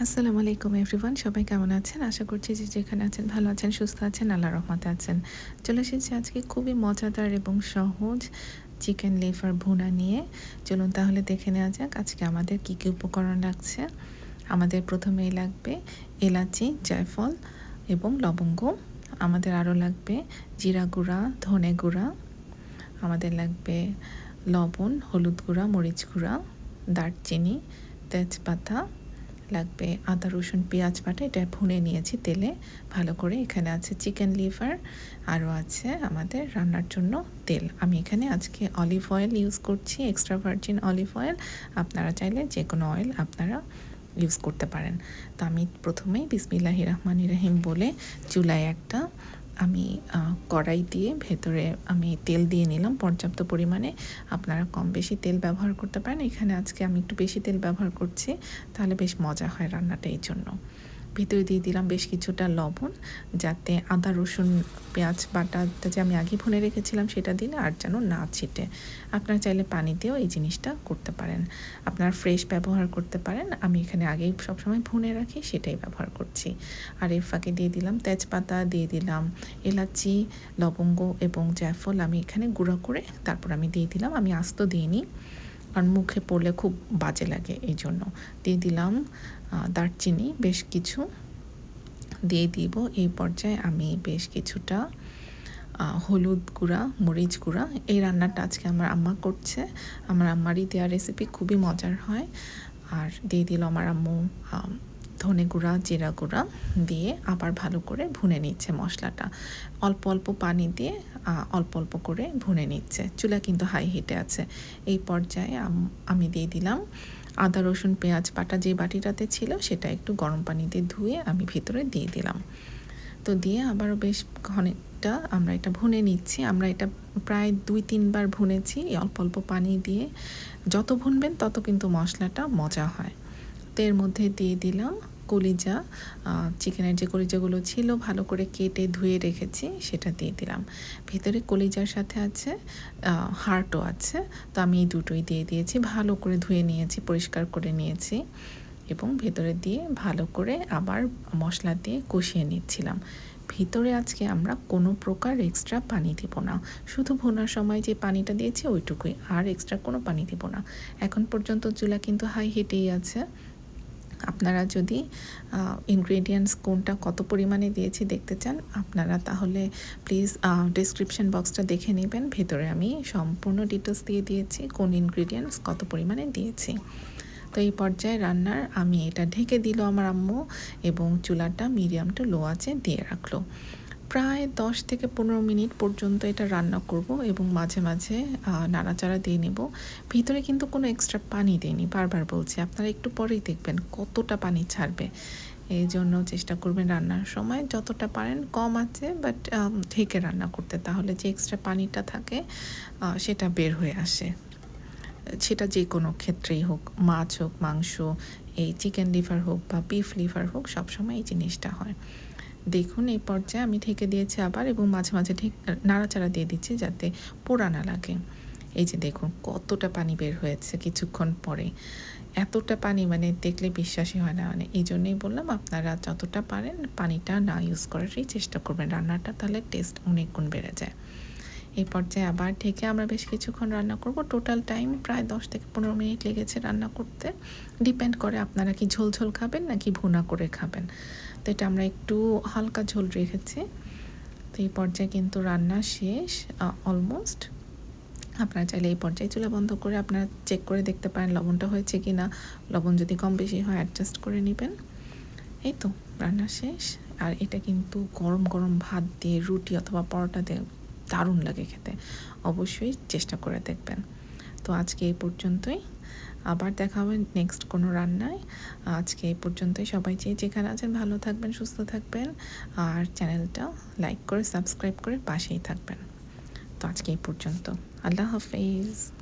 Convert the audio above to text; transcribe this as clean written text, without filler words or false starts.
আসসালামু আলাইকুম এভরিওয়ান, সবাই কেমন আছেন? আশা করছি যে যেখানে আছেন ভালো আছেন, সুস্থ আছেন, আল্লাহর রহমতে আছেন। চলে এসেছি আজকে খুবই মজাদার এবং সহজ চিকেন লিভার ভুনা নিয়ে। চলুন তাহলে দেখে নেওয়া যাক আজকে আমাদের কী কী উপকরণ লাগছে। আমাদের প্রথমেই লাগবে এলাচি, জায়ফল এবং লবঙ্গ। আমাদের আরও লাগবে জিরা গুঁড়া, ধনে গুঁড়া। আমাদের লাগবে লবণ, হলুদ গুঁড়া, মরিচ গুঁড়া, দারচিনি, তেজপাতা, লাগবে আদা রসুন পেঁয়াজ বাটা। এটা ভুনে নিয়েছি তেলে ভালো করে। এখানে আছে চিকেন লিভার, আরও আছে আমাদের রান্নার জন্য তেল। আমি এখানে আজকে অলিভ অয়েল ইউজ করছি, এক্সট্রা ভার্জিন অলিভ অয়েল। আপনারা চাইলে যে কোনো অয়েল আপনারা ইউজ করতে পারেন। তো আমি প্রথমেই বিসমিল্লাহির রহমানির রহিম বলে চুলায় একটা আমি কড়াই দিয়ে ভেতরে আমি তেল দিয়ে নিলাম পর্যাপ্ত পরিমাণে। আপনারা কম বেশি তেল ব্যবহার করতে পারেন। এখানে আজকে আমি একটু বেশি তেল ব্যবহার করছি, তাহলে বেশ মজা হয় রান্নাটা, এই জন্য। ভিতরে দিয়ে দিলাম বেশ কিছুটা লবণ, যাতে আদা রসুন পেঁয়াজ বাটাটা যে আমি আগে ভুনে রেখেছিলাম সেটা দিলে আর যেন না ছিটে। আপনারা চাইলে পানি দিয়েও এই জিনিসটা করতে পারেন। আপনারা ফ্রেশ ব্যবহার করতে পারেন। আমি এখানে আগেই সবসময় ভুনে রাখি, সেটাই ব্যবহার করছি। আর এর ফাঁকে দিয়ে দিলাম তেজপাতা, দিয়ে দিলাম এলাচি, লবঙ্গ এবং জায়ফল আমি এখানে গুঁড়ো করে তারপর আমি দিয়ে দিলাম। আমি আস্ত দিইনি, কারণ মুখে পড়লে খুব বাজে লাগে, এই জন্য। দিয়ে দিলাম দারচিনি বেশ কিছু দিয়ে দিব। এই পর্যায়ে আমি বেশ কিছুটা হলুদ গুঁড়া, মরিচ গুঁড়া। এই রান্নাটা আজকে আমার আম্মা করছে। আমার আম্মারই দেওয়া রেসিপি, খুবই মজার হয়। আর দিয়ে দিল আমার আম্মু ধনে গুঁড়া, জিরা গুঁড়া দিয়ে আবার ভালো করে ভুনে নিচ্ছে মশলাটা। অল্প অল্প পানি দিয়ে অল্প অল্প করে ভুনে নিচ্ছে। চুলা কিন্তু হাই হিটে আছে। এই পর্যায়ে আমি দিয়ে দিলাম আদা রসুন পেঁয়াজ বাটা যে বাটিটাতে ছিল, সেটা একটু গরম পানি দিয়ে ধুয়ে আমি ভিতরে দিয়ে দিলাম। তো দিয়ে আবারও বেশ খানিকটা আমরা এটা ভুনে নিচ্ছি। আমরা এটা প্রায় 2-3 বার ভুনেছি অল্প অল্প পানি দিয়ে। যত ভুনবেন তত কিন্তু মশলাটা মজা হয়। তো এর মধ্যে দিয়ে দিলাম কলিজা, চিকেনের যে কলিজাগুলো ছিল ভালো করে কেটে ধুয়ে রেখেছি সেটা দিয়ে দিলাম। ভিতরে কলিজার সাথে আছে হার্টও আছে। তো আমি এই দুটোই দিয়ে দিয়েছি, ভালো করে ধুয়ে নিয়েছি, পরিষ্কার করে নিয়েছি এবং ভেতরে দিয়ে ভালো করে আবার মশলা দিয়ে কষিয়ে নিচ্ছিলাম। ভিতরে আজকে আমরা কোনো প্রকার এক্সট্রা পানি দেব না, শুধু ভোনার সময় যে পানিটা দিয়েছি ওইটুকুই, আর এক্সট্রা কোনো পানি দেব না। এখন পর্যন্ত চুলা কিন্তু হাই হিটেই আছে। আপনারা যদি ইনগ্রেডিয়েন্টস কোনটা কত পরিমাণে দিয়েছি দেখতে চান, আপনারা তাহলে প্লিজ ডেসক্রিপশন বক্সটা দেখে নেবেন। ভেতরে আমি সম্পূর্ণ ডিটেলস দিয়ে দিয়েছি কোন ইনগ্রেডিয়েন্টস কত পরিমাণে দিয়েছি। তো এই পর্যায়ে রান্নার আমি এটা ঢেকে দিল আমার আম্মু এবং চুলাটা মিডিয়াম টু লো আঁচে দিয়ে রাখলো। প্রায় 10 থেকে 15 মিনিট পর্যন্ত এটা রান্না করব এবং মাঝে মাঝে নাড়াচাড়া দিয়ে নেব। ভিতরে কিন্তু কোনো এক্সট্রা পানি দেইনি, বারবার বলছি। আপনারা একটু পরেই দেখবেন কতটা পানি ছাড়বে। এই জন্য চেষ্টা করবেন রান্নার সময় যতটা পারেন কম আছে বাট ঢেকে রান্না করতে, তাহলে যে এক্সট্রা পানিটা থাকে সেটা বের হয়ে আসে। সেটা যে কোনো ক্ষেত্রেই হোক, মাছ হোক, মাংস, এই চিকেন লিভার হোক বা বিফ লিভার হোক, সবসময় এই জিনিসটা হয়। দেখুন এই পর্যায়ে আমি ঢেকে দিয়েছি আবার এবং মাঝে মাঝে নাড়াচাড়া দিয়ে দিচ্ছি যাতে পোড়া না লাগে। এই যে দেখুন কতটা পানি বের হয়েছে কিছুক্ষণ পরে। এতটা পানি মানে দেখলে বিশ্বাসই হয় না। মানে এই জন্যই বললাম আপনারা যতটা পারেন পানিটা না ইউজ করারই চেষ্টা করবেন রান্নাটা, তাহলে টেস্ট অনেক গুণ বেড়ে যায়। এই পর্যায়ে আবার ঢেকে আমরা বেশ কিছুক্ষণ রান্না করব। টোটাল টাইম প্রায় 10 থেকে 15 মিনিট লেগেছে রান্না করতে। ডিপেন্ড করে আপনারা কি ঝোল ঝোল খাবেন নাকি ভুনা করে খাবেন। তো এটা আমরা একটু হালকা ঝোল রেখেছি। তো এই পর্যায়ে কিন্তু রান্না শেষ অলমোস্ট। আপনারা চাইলে এই পর্যায়ে চুলা বন্ধ করে আপনারা চেক করে দেখতে পারেন লবণটা হয়েছে কি না। লবণ যদি কম বেশি হয় অ্যাডজাস্ট করে নেবেন। এই তো রান্না শেষ। আর এটা কিন্তু গরম গরম ভাত দিয়ে, রুটি অথবা পরোটা দিয়ে দারুণ লাগে খেতে। অবশ্যই চেষ্টা করে দেখবেন। তো আজকে এই পর্যন্তই, আবার দেখা হবে নেক্সট কোনো রান্নায়। আজকে এই পর্যন্তই। সবাই যেখানে আছেন ভালো থাকবেন, সুস্থ থাকবেন, আর চ্যানেলটা লাইক করে সাবস্ক্রাইব করে পাশেই থাকবেন। তো আজকে এই পর্যন্ত। আল্লাহ হাফেজ।